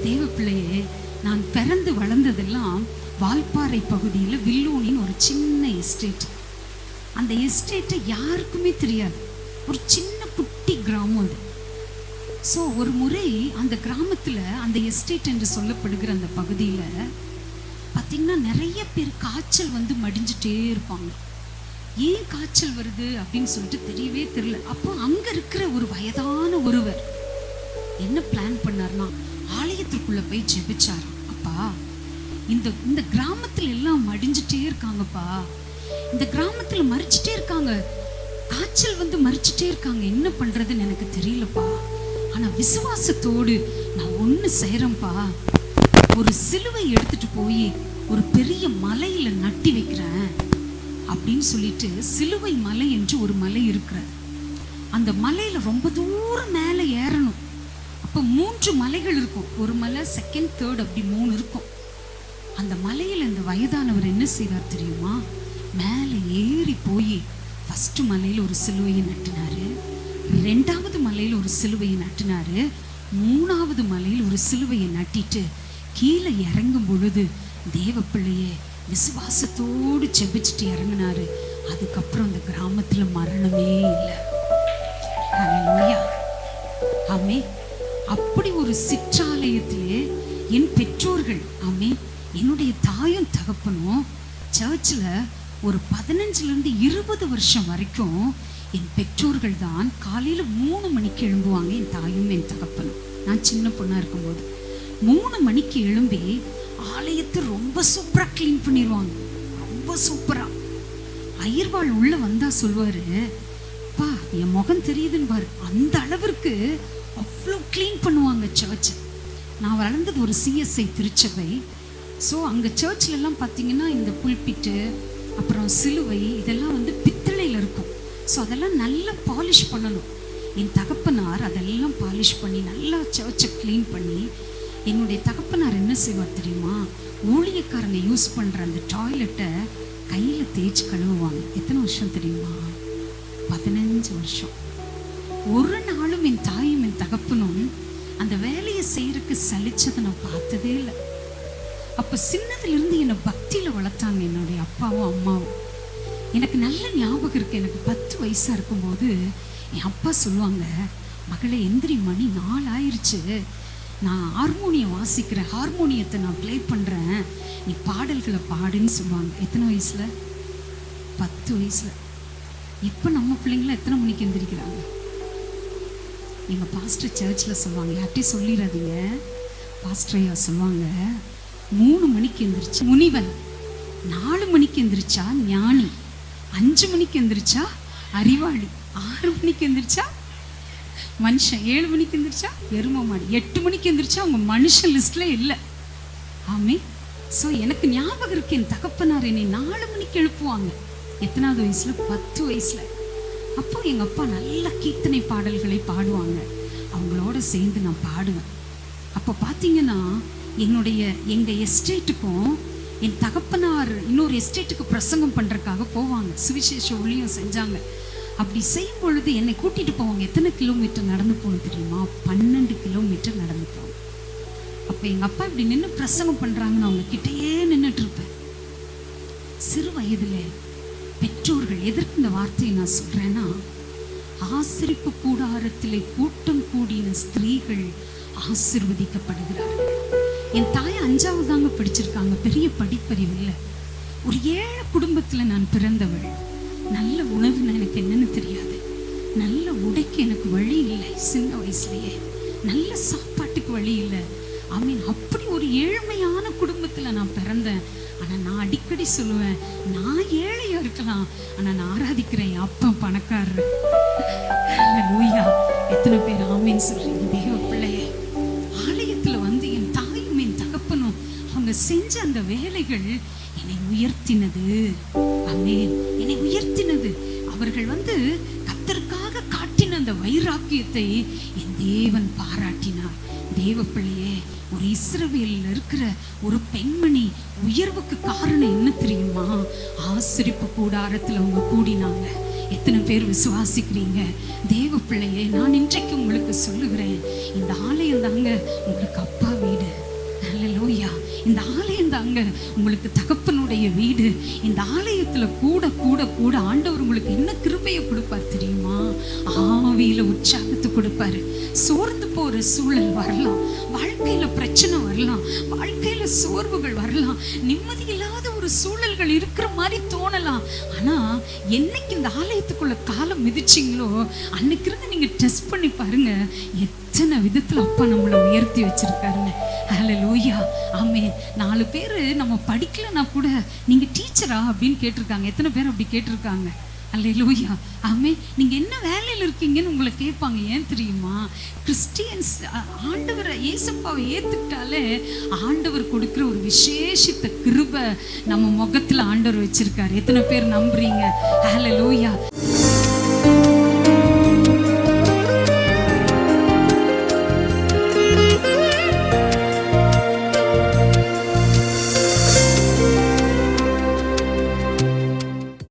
தேவ பிள்ளையே, நான் பிறந்து வளர்ந்ததெல்லாம் வால்பாறை பகுதியில் வில்லூனின் ஒரு சின்ன எஸ்டேட். அந்த எஸ்டேட்டை யாருக்குமே தெரியாது. ஒரு சின்ன குட்டி கிராமம் அது. ஸோ ஒரு முறை அந்த கிராமத்தில், அந்த எஸ்டேட் என்று சொல்லப்படுகிற அந்த பகுதியில் பார்த்திங்கன்னா நிறைய பேர் காய்ச்சல் வந்து மடிஞ்சிட்டே இருப்பாங்க. ஏன் காய்ச்சல் வருது அப்படின்னு சொல்லிட்டு தெரியவே தெரியல. அப்போ அங்கே இருக்கிற ஒரு வயதான ஒருவர் என்ன பிளான் பண்ணார்னா, ஆலயத்திற்குள்ளே போய் ஜெபிச்சார். அப்பா, இந்த கிராமத்தில் எல்லாம் மடிஞ்சிட்டே இருக்காங்கப்பா, இந்த கிராமத்தில் மறிச்சிட்டே இருக்காங்க, காய்ச்சல் வந்து மறிச்சிட்டே இருக்காங்க, என்ன பண்ணுறதுன்னு எனக்கு தெரியலப்பா. ஆனால் விசுவாசத்தோடு நான் ஒன்று செய்கிறேன்ப்பா, ஒரு சிலுவை எடுத்துட்டு போய் ஒரு பெரிய மலையில் நட்டி வைக்கிறேன் அப்படின்னு சொல்லிட்டு, சிலுவை மலை என்று ஒரு மலை இருக்கிறது. அந்த மலையில் ரொம்ப தூரம் மேலே ஏறணும். அப்போ 3 மலைகள் இருக்கும். ஒரு மலை, செகண்ட், தேர்ட், அப்படி 3 இருக்கும். அந்த மலையில் இந்த வயதானவர் என்ன செய்வார் தெரியுமா? மேலே ஏறி போய் ஃபர்ஸ்ட் மலையில் ஒரு சிலுவையை நட்டினாரு, 2வது மலையில் ஒரு சிலுவையை நட்டினாரு, 3வது மலையில் ஒரு சிலுவையை நட்டிட்டு கீழே இறங்கும் பொழுது தேவ பிள்ளையே விசுவாசத்தோடு செபிச்சுட்டு இறங்கினாரு. அதுக்கப்புறம் அந்த கிராமத்தில் மரணமே இல்லை. ஹல்லேலூயா, ஆமே. அப்படி ஒரு சிற்றாலயத்திலே என் பெற்றோர்கள், ஆமே, என்னுடைய தாயும் தகப்பனும் சர்ச்சில் ஒரு 15லேருந்து 20 வருஷம் வரைக்கும் என் பெற்றோர்கள் தான் காலையில் 3 மணிக்கு எழும்புவாங்க. என் தாயும் என் தகப்பனும், நான் சின்ன பொண்ணாக இருக்கும்போது 3 மணிக்கு எழும்பி ஆலயத்தை ரொம்ப சூப்பராக க்ளீன் பண்ணிடுவாங்க. ரொம்ப சூப்பராக. ஐயர்வாள் உள்ளே வந்தால் சொல்வார், பா என் முகம் தெரியுதுன்னு பாரு, அந்த அளவிற்கு அவ்வளோ க்ளீன் பண்ணுவாங்க சர்ச். நான் வளர்ந்தது ஒரு CSI திருச்சபை. ஸோ அங்கே சர்ச்லலாம் பார்த்தீங்கன்னா இந்த புல்பிட்டு, அப்புறம் சிலுவை, இதெல்லாம் வந்து பித்தளையில் இருக்கும். ஸோ அதெல்லாம் நல்லா பாலிஷ் பண்ணணும். என் தகப்பனார் அதெல்லாம் பாலிஷ் பண்ணி நல்லா சர்ச்சை க்ளீன் பண்ணி, என்னுடைய தகப்பனார் என்ன செய்வார் தெரியுமா? ஊழியக்காரங்க யூஸ் பண்ணுற அந்த டாய்லெட்டை கையில் தேய்ச்சி கழுவுவாங்க. எத்தனை வருஷம் தெரியுமா? 15 வருஷம். ஒரு நாளும் என் தாயும் என் தகப்பனும் அந்த வேலையை செய்யறதுக்கு சலிச்சதை நான் பார்த்ததே இல்லை. அப்போ சின்னதுலேருந்து என்னை பக்தியில் வளர்த்தாங்க என்னுடைய அப்பாவும் அம்மாவும். எனக்கு நல்ல ஞாபகம் இருக்குது. எனக்கு 10 வயசாக இருக்கும்போது என் அப்பா சொல்லுவாங்க, மகளே எந்திரி, மணி 4 ஆயிடுச்சு, நான் ஹார்மோனியம் வாசிக்கிறேன், ஹார்மோனியத்தை நான் ப்ளே பண்ணுறேன், நீ பாடல்களை பாடுன்னு சொல்லுவாங்க. எத்தனை வயசில்? 10 வயசில். இப்போ நம்ம பிள்ளைங்களாம் எத்தனை மணிக்கு எந்திரிக்கிறாங்க? எங்கள் பாஸ்டர் சர்ச்சில் சொல்லுவாங்க, யார்ட்டையும் சொல்லிடாதீங்க, பாஸ்டர் ஐயா சொல்லுவாங்க, 3 மணிக்கு எந்திரிச்சா முனிவன், 4 மணிக்கு எந்திரிச்சா ஞானி, 5 மணிக்கு எந்திரிச்சா அறிவாளி, 6 மணிக்கு எந்திரிச்சா மனுஷன், 7 மணிக்கு எந்திரிச்சா எருமை மாடி, 8 மணிக்கு எந்திரிச்சா அவங்க மனுஷன் லிஸ்ட்ல இல்லை. ஆமே. ஸோ எனக்கு ஞாபகம் இருக்கு, என் தகப்பனார் என்னை 4 மணிக்கு எழுப்புவாங்க. எத்தனாவது வயசுல? 10 வயசுல. அப்போ எங்கள் அப்பா நல்ல கீர்த்தனை பாடல்களை பாடுவாங்க, அவங்களோட சேர்ந்து நான் பாடுவேன். அப்போ பார்த்தீங்கன்னா எங்கள் எஸ்டேட்டுக்கும் என் தகப்பனார் இன்னொரு எஸ்டேட்டுக்கு பிரசங்கம் பண்ணுறதுக்காக போவாங்க, சுவிசேஷ ஊழியம் செஞ்சாங்க. அப்படி செய்யும் பொழுது என்னை கூட்டிகிட்டு போவாங்க. எத்தனை கிலோமீட்டர் நடந்து போகணும் தெரியுமா? 12 கிலோமீட்டர் நடந்து போவோம். அப்போ எங்கள் அப்பா இப்படி நின்று பிரசங்கம் பண்ணுறாங்கன்னு அவங்க கிட்டேயே நின்றுட்டு இருப்பேன். சிறு வயதில் பெற்றோர்கள், எதற்கு இந்த வார்த்தையை நான் சொல்கிறேன்னா, ஆசரிப்பு கூடாரத்திலே கூட்டம் கூடின ஸ்திரீகள் ஆசீர்வதிக்கப்படுகிறார்கள். என் தாய் 5வது தாங்க படிச்சிருக்காங்க, பெரிய படிப்பறிவு இல்லை. ஒரு ஏழை குடும்பத்தில் நான் பிறந்தவள். நல்ல உணவுன்னு எனக்கு என்னன்னு தெரியாது, நல்ல உடைக்கு எனக்கு வழி இல்லை, சின்ன வயசுலேயே நல்ல சாப்பாட்டுக்கு வழி இல்லை. அப்படி ஒரு ஏழ்மையான குடும்பத்தில் நான் பிறந்தேன். ஆனால் நான் அடிக்கடி சொல்லுவேன், நான் ஏழையாக இருக்கலாம், ஆனால் நான் ஆராதிக்கிறேன் என் அப்பா பணக்காரர். ஹல்லேலூயா. எத்தனை பேர் ஆமேன்னு சொல்றீங்க? தேவ பிள்ளையே, ஆலயத்தில் வந்து என் தாயும் என் தகப்பனும் அவங்க செஞ்ச அந்த வேலைகள் என்னை உயர்த்தினது. ஆமென். என்னை உயர்த்தினது. அவர்கள் வந்து கர்த்தருக்காக காட்டின அந்த வைராக்கியத்தை என் தேவன் பாராட்டினார். தேவ பிள்ளையே, ஒரு இஸ்ரவேலில் இருக்கிற ஒரு பெண்மணி உயர்வுக்கு காரணம் என்ன தெரியுமா? ஆசரிப்பு கூடாரத்தில் அவங்க கூடினாங்க. எத்தனை பேர் விசுவாசிக்கிறீங்க? தேவ பிள்ளையே, நான் இன்றைக்கு உங்களுக்கு சொல்லுகிறேன், இந்த ஆலயம் தாங்க உங்களுக்கு அப்பா வீடு. தாங்க உங்களுக்கு தகப்பனுடைய வீடு. இந்த ஆலயத்துல கூட கூட கூட ஆண்டவர் உங்களுக்கு என்ன கிருபையை கொடுப்பார் தெரியுமா? ஆவியில உற்சாகத்தை கொடுப்பாரு. சோர்ந்து போற சூழல் வரலாம், வாழ்க்கையில பிரச்சனை வரலாம், வாழ்க்கையில சோர்வுகள் வரலாம், நிம்மதி இல்லாத ஒரு சூழல்கள் இருக்கிற மாதிரி தோணலாம். ஆனா என்னைக்கு இந்த ஆலயத்துக்குள்ள காலம் மிதிச்சிங்களோ அன்னைக்கு இருந்து நீங்க டெஸ்ட் பண்ணி பாருங்க, எத்தனை விதத்துல அப்பா நம்மளை உயர்த்தி வச்சிருக்காருங்க. ஹல்லேலூயா, ஆமென். 4 பேர் நம்ம படிக்கலன்னா கூட நீங்க டீச்சரா அப்படின்னு கேட்டிருக்காங்க. எத்தனை பேர் அப்படி கேட்டிருக்காங்க? ஹல்லேலூயா, ஆமென். நீங்க என்ன வேலையில் இருக்கீங்கன்னு உங்களை கேட்பாங்க. ஏன் தெரியுமா? கிறிஸ்டியன்ஸ் ஆண்டவரை இயேசுப்பாவை ஏத்துக்கிட்டாலே ஆண்டவர் கொடுக்குற ஒரு விசேஷித்த கிருபை நம்ம முகத்துல ஆண்டவர் வச்சிருக்காரு. எத்தனை பேர் நம்புறீங்க? ஹல்லேலூயா.